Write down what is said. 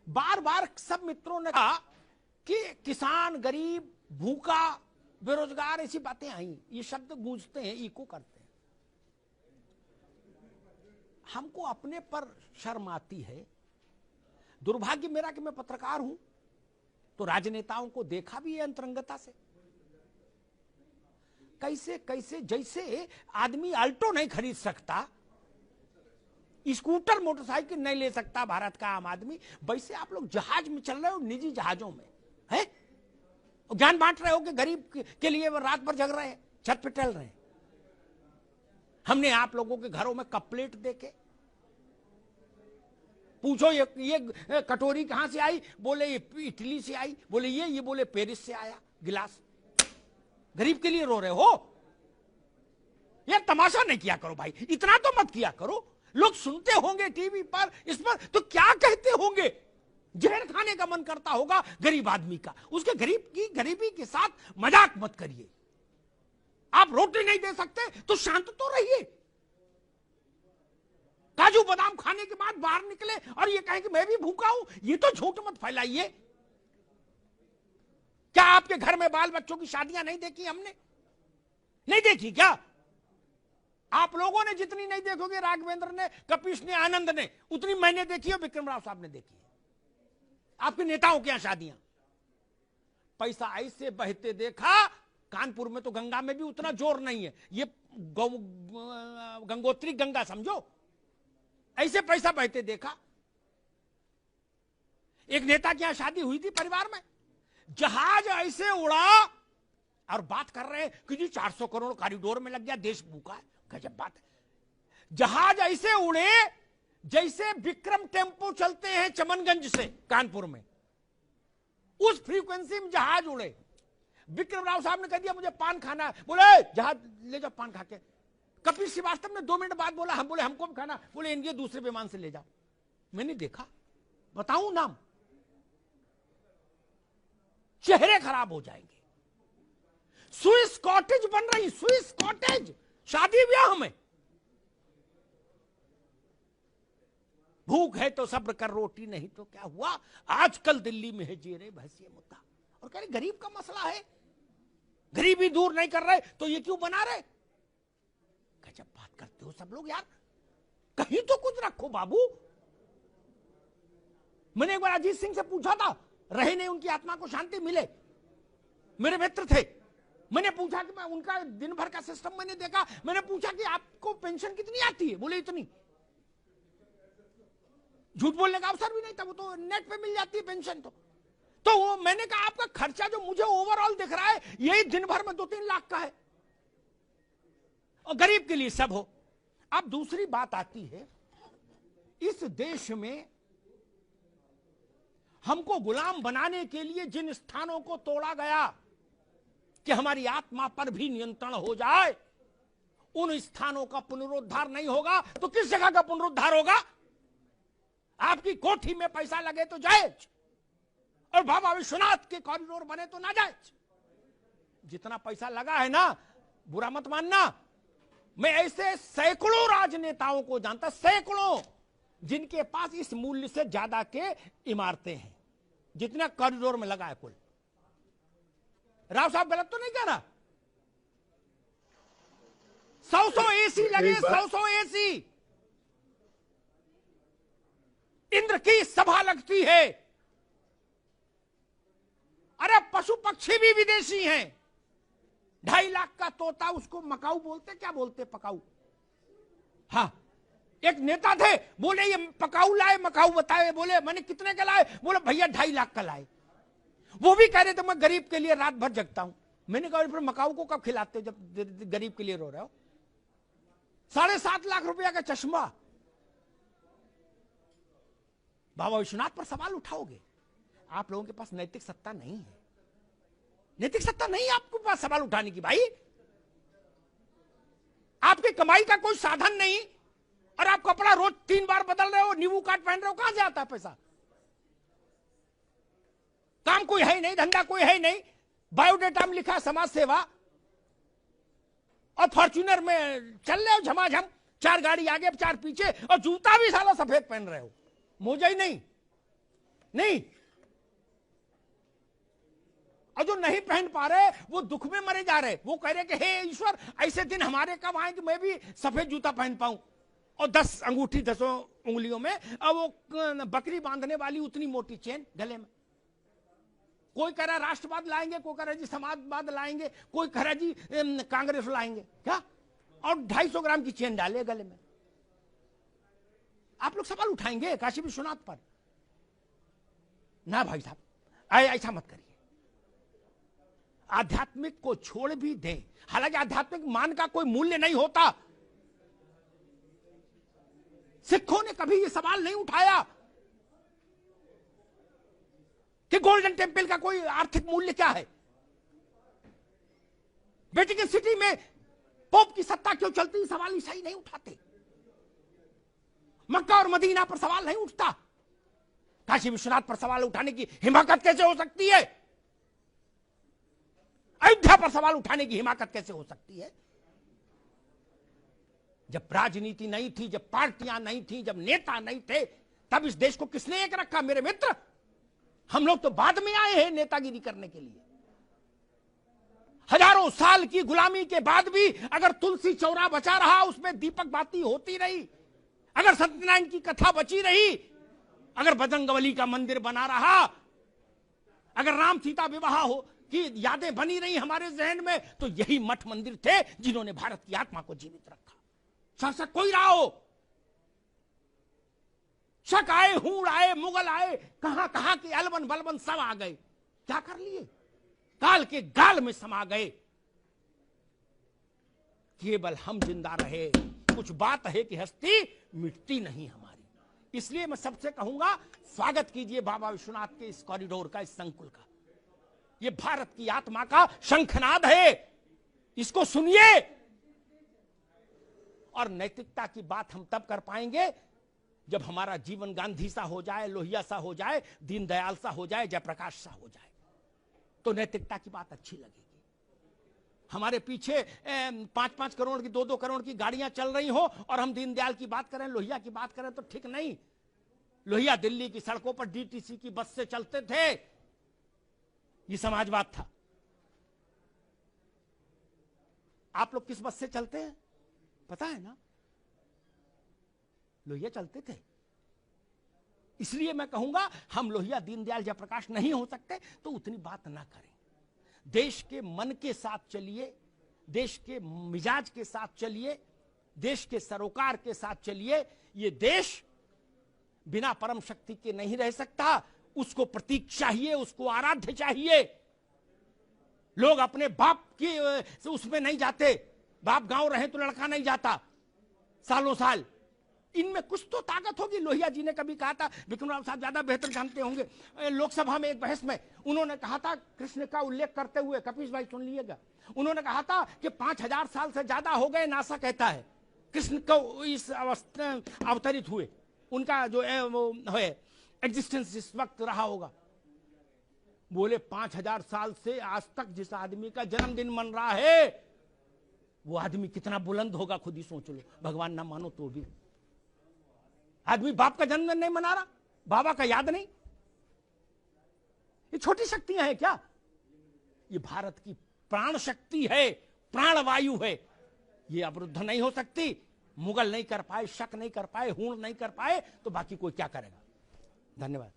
बार बार सब मित्रों ने कहा कि किसान, गरीब, भूखा, बेरोजगार, ऐसी बातें आई, ये शब्द गूंजते हैं, इको करते हैं। हमको अपने पर शर्म आती है। दुर्भाग्य मेरा कि मैं पत्रकार हूं, तो राजनेताओं को देखा भी है अंतरंगता से, कैसे कैसे जैसे आदमी अल्टो नहीं खरीद सकता, स्कूटर, मोटरसाइकिल नहीं ले सकता भारत का आम आदमी, वैसे आप लोग जहाज में चल रहे हो, निजी जहाजों में है, ज्ञान बांट रहे हो कि गरीब के लिए वो रात भर जग रहे हैं, छत पे टहल रहे हैं। हमने आप लोगों के घरों में कप प्लेट देके पूछो ये कटोरी कहां से आई, बोले ये इटली से आई, बोले ये बोले पेरिस से आया गिलास। गरीब के लिए रो रहे हो यार, तमाशा नहीं किया करो भाई, इतना तो मत किया करो। लोग सुनते होंगे टीवी पर, इस पर, तो क्या कहते होंगे? जहर खाने का मन करता होगा गरीब आदमी का, उसके गरीबी के साथ मजाक मत करिए। आप रोटी नहीं दे सकते तो शांत तो रहिए। काजू बादाम खाने के बाद बाहर निकले और ये कहें कि मैं भी भूखा हूं, ये तो झूठ मत फैलाइए। क्या आपके घर में बाल बच्चों की शादियां नहीं देखी हमने? नहीं देखी क्या? आप लोगों ने जितनी नहीं देखोगे, राघवेंद्र ने, कपिश ने, आनंद ने, उतनी मैंने देखी है, विक्रम राव साहब ने देखी है। आपके नेताओं के यहां शादियां, पैसा ऐसे बहते देखा। कानपुर में तो गंगा में भी उतना जोर नहीं है, ये गंगोत्री गंगा समझो, ऐसे पैसा बहते देखा। एक नेता की यहां शादी हुई थी परिवार में, जहाज ऐसे उड़ा और बात कर रहे हैं कि जी 400 करोड़ कॉरिडोर में लग गया, देश भूखा है। गजब बात है। जहाज ऐसे उड़े जैसे विक्रम टेम्पो चलते हैं चमनगंज से कानपुर में, उस फ्रीक्वेंसी में जहाज उड़े। विक्रम राव साहब ने कह दिया मुझे पान खाना है, बोले जहाज ले जाओ पान खा के। कपिल श्रीवास्तव ने 2 मिनट बाद बोला, हम बोले हमको भी खाना, बोले इनके दूसरे विमान से ले जाओ। मैंने देखा, बताऊं नाम, चेहरे खराब हो जाएंगे। स्विस कॉटेज बन रही, स्विस कॉटेज शादी ब्याह में। भूख है तो सब्र कर, रोटी नहीं तो क्या हुआ। आजकल दिल्ली में है जेरे भैंसिया मुद्दा, और कह रहे गरीब का मसला है, गरीबी दूर नहीं कर रहे तो ये क्यों बना रहे। गजब बात करते हो सब लोग यार, कहीं तो कुछ रखो बाबू। मैंने एक बार अजीत सिंह से पूछा था, रहे नहीं, उनकी आत्मा को शांति मिले, मेरे मित्र थे। मैंने पूछा कि मैं उनका दिन भर का सिस्टम मैंने देखा, मैंने पूछा कि आपको पेंशन कितनी आती है, बोले इतनी। झूठ बोलने का अवसर भी नहीं था, वो तो नेट पे मिल जाती है पेंशन। तो वो मैंने कहा आपका खर्चा जो मुझे ओवरऑल दिख रहा है यही दिन भर में 2-3 लाख का है, और गरीब के लिए सब हो। अब दूसरी बात आती है, इस देश में हमको गुलाम बनाने के लिए जिन स्थानों को तोड़ा गया कि हमारी आत्मा पर भी नियंत्रण हो जाए, उन स्थानों का पुनरुद्धार नहीं होगा तो किस जगह का पुनरुद्धार होगा? आपकी कोठी में पैसा लगे तो जायज, और बाबा विश्वनाथ के कॉरिडोर बने तो ना जायज। जितना पैसा लगा है ना, बुरा मत मानना, मैं ऐसे सैकड़ों राजनेताओं को जानता, सैकड़ों, जिनके पास इस मूल्य से ज्यादा के इमारतें हैं जितना कॉरिडोर में लगा है कुल। राव साहब गलत तो नहीं कह रहा? 100 एसी लगे, 100 एसी। इंद्र की सभा लगती है। अरे पशु पक्षी भी विदेशी हैं। 2.5 लाख का तोता, उसको मकाऊ बोलते, क्या बोलते पकाऊ? हाँ, एक नेता थे, बोले ये पकाऊ लाए, मकाऊ बताए, बोले मैंने कितने का लाए, बोले भैया 2.5 लाख का लाए। वो भी कह रहे थे मैं गरीब के लिए रात भर जगता हूं। मैंने कहा फिर मकाऊ को कब खिलाते हो जब गरीब के लिए रो रहे हो? 7.5 लाख रुपया का चश्मा। बाबा विश्वनाथ पर सवाल उठाओगे? आप लोगों के पास नैतिक सत्ता नहीं है, नैतिक सत्ता नहीं है आपके पास सवाल उठाने की। भाई आपकी कमाई का कोई साधन नहीं, और आप कपड़ा रोज 3 बार बदल रहे हो, नींबू काट पहन रहे हो, कहां से आता है पैसा? काम कोई है नहीं, धंधा कोई है नहीं, बायोडेटा में लिखा समाज सेवा, और फॉर्च्यूनर में चल रहे हो झमाझम, 4 गाड़ी आगे 4 पीछे, और जूता भी साला सफेद पहन रहे हो, मोजा ही नहीं। नहीं। और जो नहीं पहन पा रहे वो दुख में मरे जा रहे। वो कह रहे कि हे ईश्वर, ऐसे दिन हमारे कब आए कि मैं भी सफेद जूता पहन पाऊं और 10 अंगूठी 10 उंगलियों में, और वो बकरी बांधने वाली उतनी मोटी चेन गले में। कोई कह रहा है राष्ट्रवाद लाएंगे, कोई कह रहा है जी समाजवाद लाएंगे, कोई कह रहा है जी कांग्रेस लाएंगे क्या, और 250 ग्राम की चेन डाले गले में। आप लोग सवाल उठाएंगे काशी विश्वनाथ पर? ना भाई साहब, ऐसा मत करिए। आध्यात्मिक को छोड़ भी दें, हालांकि आध्यात्मिक मान का कोई मूल्य नहीं होता। सिखों ने कभी यह सवाल नहीं उठाया कि गोल्डन टेम्पल का कोई आर्थिक मूल्य क्या है, वेटिकन सिटी में पोप की सत्ता क्यों चलती, सवाल ईसाई नहीं उठाते। मक्का और मदीना पर सवाल नहीं उठता। काशी विश्वनाथ पर सवाल उठाने की हिमाकत कैसे हो सकती है? अयोध्या पर सवाल उठाने की हिमाकत कैसे हो सकती है? जब राजनीति नहीं थी, जब पार्टियां नहीं थी, जब नेता नहीं थे, तब इस देश को किसने एक रखा मेरे मित्र? हम लोग तो बाद में आए हैं नेतागिरी करने के लिए। हजारों साल की गुलामी के बाद भी अगर तुलसी चौरा बचा रहा, उसमें दीपक बाती होती रही, अगर सत्यनारायण की कथा बची रही, अगर बजरंगबली का मंदिर बना रहा, अगर राम सीता विवाह हो की यादें बनी रही हमारे जहन में, तो यही मठ मंदिर थे जिन्होंने भारत की आत्मा को जीवित रखा। शासक कोई रहा हो, शक आए, हूड़ आए, मुगल आए, कहां कहां के अलबन बलबन सब आ गए, क्या कर लिए? काल के गाल में समा गए। केवल हम जिंदा रहे। कुछ बात है कि हस्ती मिटती नहीं हमारी। इसलिए मैं सबसे कहूंगा, स्वागत कीजिए बाबा विश्वनाथ के इस कॉरिडोर का, इस संकुल का। यह भारत की आत्मा का शंखनाद है, इसको सुनिए। और नैतिकता की बात हम तब कर पाएंगे जब हमारा जीवन गांधी सा हो जाए, लोहिया सा हो जाए, दीनदयाल सा हो जाए, जयप्रकाश सा हो जाए, तो नैतिकता की बात अच्छी लगेगी। हमारे पीछे 5-5 करोड़ की, 2-2 करोड़ की गाड़ियां चल रही हो और हम दीनदयाल की बात करें, लोहिया की बात करें, तो ठीक नहीं। लोहिया दिल्ली की सड़कों पर डीटीसी की बस से चलते थे, ये समाजवाद था। आप लोग किस बस से चलते हैं पता है ना? लोहिया चलते थे। इसलिए मैं कहूंगा, हम लोहिया दीनदयाल जयप्रकाश नहीं हो सकते तो उतनी बात ना करें। देश के मन के साथ चलिए, देश के मिजाज के साथ चलिए, देश के सरोकार के साथ चलिए। ये देश बिना परम शक्ति के नहीं रह सकता। उसको प्रतीक चाहिए, उसको आराध्य चाहिए। लोग अपने बाप की उसमें नहीं जाते, बाप गांव रहे तो लड़का नहीं जाता सालों साल। इनमें कुछ तो ताकत होगी। लोहिया जी ने कभी कहा था, विक्रमराव साहब ज्यादा बेहतर जानते होंगे, लोकसभा में एक बहस में उन्होंने कहा था, कृष्ण का उल्लेख करते हुए, कपीश भाई सुन लीजिएगा, उन्होंने कहा था कि 5000 साल से ज्यादा हो गए, नासा कहता है, कृष्ण को इस अवतरित हुए। उनका जो है एग्जिस्टेंस इस वक्त रहा होगा। बोले 5000 साल से आज तक जिस आदमी का जन्मदिन मन रहा है, वो आदमी कितना बुलंद होगा, खुद ही सोच लो। भगवान ना मानो तो भी आदमी बाप का जन्मदिन नहीं मना रहा, बाबा का याद नहीं। ये छोटी शक्तियां हैं क्या? ये भारत की प्राण शक्ति है, प्राणवायु है। ये अवरुद्ध नहीं हो सकती। मुगल नहीं कर पाए, शक नहीं कर पाए, हूण नहीं कर पाए, तो बाकी कोई क्या करेगा? धन्यवाद।